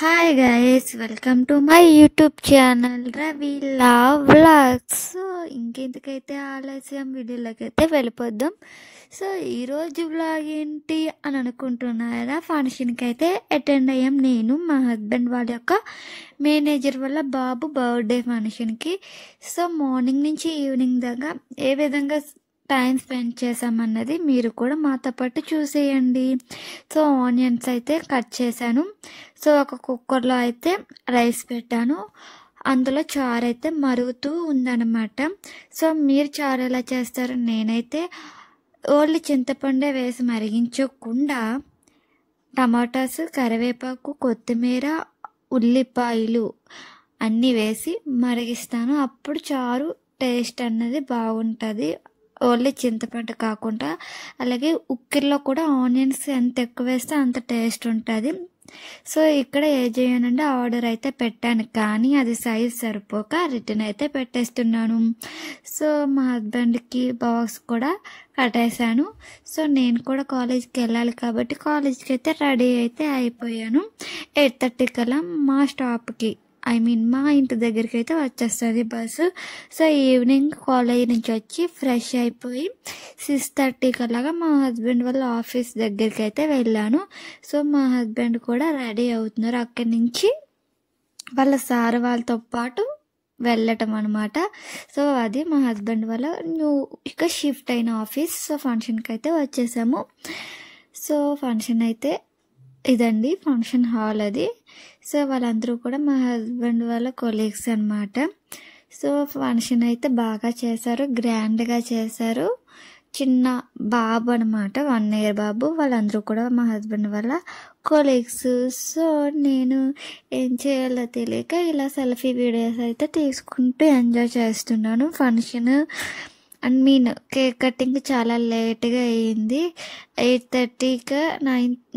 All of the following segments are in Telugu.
Hi guys, welcome to my YouTube channel Ravi Love Vlogs. So ఇంకెందుకైతే ఆలస్యం వీడియోలోకి అయితే వెళ్ళిపోద్దాం. సో ఈరోజు వ్లాగ్ ఏంటి అని అనుకుంటున్నారా? ఫంక్షన్కి అయితే అటెండ్ అయ్యాం. నేను మా హస్బెండ్ వాళ్ళ యొక్క మేనేజర్ వల్ల బాబు బర్త్డే ఫంక్షన్కి. సో మార్నింగ్ నుంచి ఈవినింగ్ దాకా ఏ విధంగా టైం స్పెండ్ చేసామన్నది మీరు కూడా మాతో పాటు చూసేయండి. సో ఆనియన్స్ అయితే కట్ చేశాను. సో ఒక కుక్కర్లో అయితే రైస్ పెట్టాను. అందులో చారు అయితే మరుగుతూ ఉందన్నమాట. సో మీరు చారు ఎలా చేస్తారు? నేనైతే ఓన్లీ చింతపండే వేసి మరిగించకుండా టమాటాస్, కరివేపాకు, కొత్తిమీర, ఉల్లిపాయలు అన్నీ వేసి మరిగిస్తాను. అప్పుడు చారు టేస్ట్ అన్నది బాగుంటుంది. ఓన్లీ చింతపండు కాకుండా అలాగే ఉక్కిల్లో కూడా ఆనియన్స్ ఎంత ఎక్కువ వేస్తే అంత టేస్ట్ ఉంటుంది. సో ఇక్కడ ఏం చేయనంటే ఆర్డర్ అయితే పెట్టాను, కానీ అది సైజ్ సరిపోక రిటర్న్ అయితే పెట్టేస్తున్నాను. సో మా హస్బెండ్కి బాక్స్ కూడా కట్టేశాను. సో నేను కూడా కాలేజ్కి వెళ్ళాలి కాబట్టి కాలేజ్కి అయితే రెడీ అయితే అయిపోయాను. 8:30 కల్లా మా స్టాప్కి మా ఇంటి దగ్గరికి అయితే వచ్చేస్తుంది బస్సు. సో ఈవినింగ్ కాలేజ్ నుంచి వచ్చి ఫ్రెష్ అయిపోయి 6:30 కల్లాగా మా హస్బెండ్ వాళ్ళ ఆఫీస్ దగ్గరికి అయితే వెళ్ళాను. సో మా హస్బెండ్ కూడా రెడీ అవుతున్నారు. అక్కడి నుంచి వాళ్ళ సార్ వాళ్ళతో పాటు వెళ్ళటం అనమాట. సో అది మా హస్బెండ్ వాళ్ళ ఇక షిఫ్ట్ అయిన ఆఫీస్. సో ఫంక్షన్కి అయితే వచ్చేసాము. సో ఫంక్షన్ అయితే ఇదండి, ఫంక్షన్ హాల్ అది. సో వాళ్ళందరూ కూడా మా హస్బెండ్ వాళ్ళ కొలీగ్స్ అనమాట. సో ఫంక్షన్ అయితే బాగా చేశారు, గ్రాండ్గా చేశారు. చిన్న బాబు అనమాట, 1 year బాబు. వాళ్ళందరూ కూడా మా హస్బెండ్ వాళ్ళ కొలీగ్స్. సో నేను ఏం చేయాలో తెలియక ఇలా సెల్ఫీ వీడియోస్ అయితే తీసుకుంటూ ఎంజాయ్ చేస్తున్నాను. ఫంక్షన్ కేక్ కటింగ్ చాలా లేట్గా అయ్యింది. 8:30కి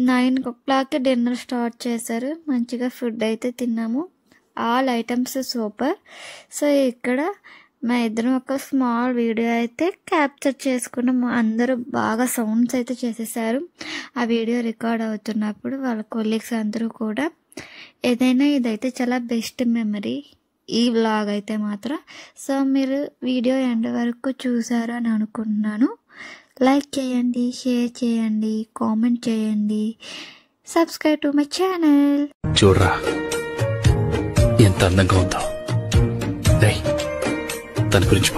9 o'clock డిన్నర్ స్టార్ట్ చేశారు. మంచిగా ఫుడ్ అయితే తిన్నాము. All items super. సో ఇక్కడ మా ఇద్దరం ఒక స్మాల్ వీడియో అయితే క్యాప్చర్ చేసుకున్నాము. అందరూ బాగా సౌండ్స్ అయితే చేసేసారు. ఆ వీడియో రికార్డ్ అవుతున్నప్పుడు వాళ్ళ కొలీగ్స్ అందరూ కూడా ఏదైనా ఇదైతే చాలా బెస్ట్ మెమరీ ఈ వ్లాగ్ అయితే మాత్రం. సో మీరు వీడియో ఎండ్ వరకు చూసారు అని అనుకుంటున్నాను. లైక్ చేయండి, షేర్ చేయండి, కామెంట్ చేయండి, సబ్స్క్రైబ్ టు మై ఛానల్. చూడరా ఎంత అందంగా ఉందో. తన గురించి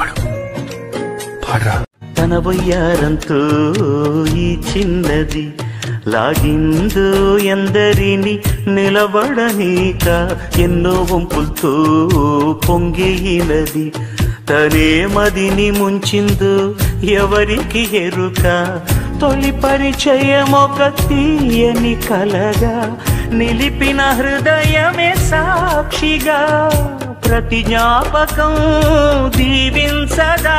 పాడరా. తన బొయ్యారంతో ఈ చిన్నది లాగిందో ఎందరిని నిలబడనీక, ఎన్నో వంపులతో పొంగినది. తనే మదిని ముంచిందో ఎవరికి ఎరుక. తొలి పరిచయం ఒక తీయని కలగా, నిలిపిన హృదయమే సాక్షిగా, ప్రతి జ్ఞాపకం దీవించగా.